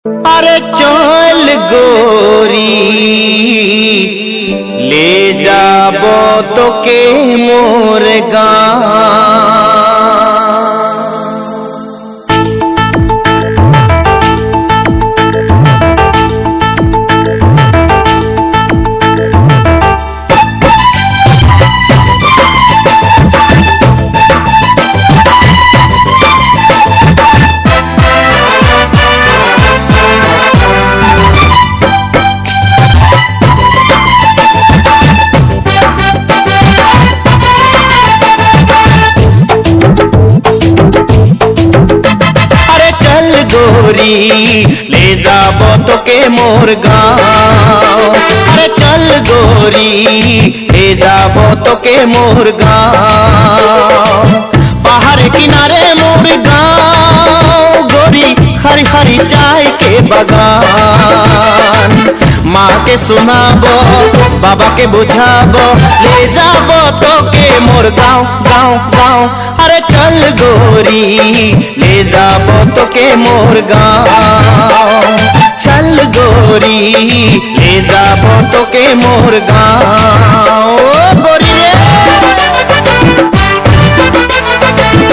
अरे चल गोरी ले जाबो तोके मोर गाँव। गोरी ले जाबो तोके मोर गाँव। अरे चल गोरी ले जाबो तोके मोर गाँव। पहाड़ किनारे मोर गाँव गोरी, हरी हरी चाय के बगान। माँ के सुनाबो बाबा के बुझाबो, ले जाबो तोके मोर गाँव गाँव गाँव। अरे चल गोरी ले जाबो तोके मोर गाँव। चल गोरी ले जाबो तोके मोर गाँव। ओ गोरी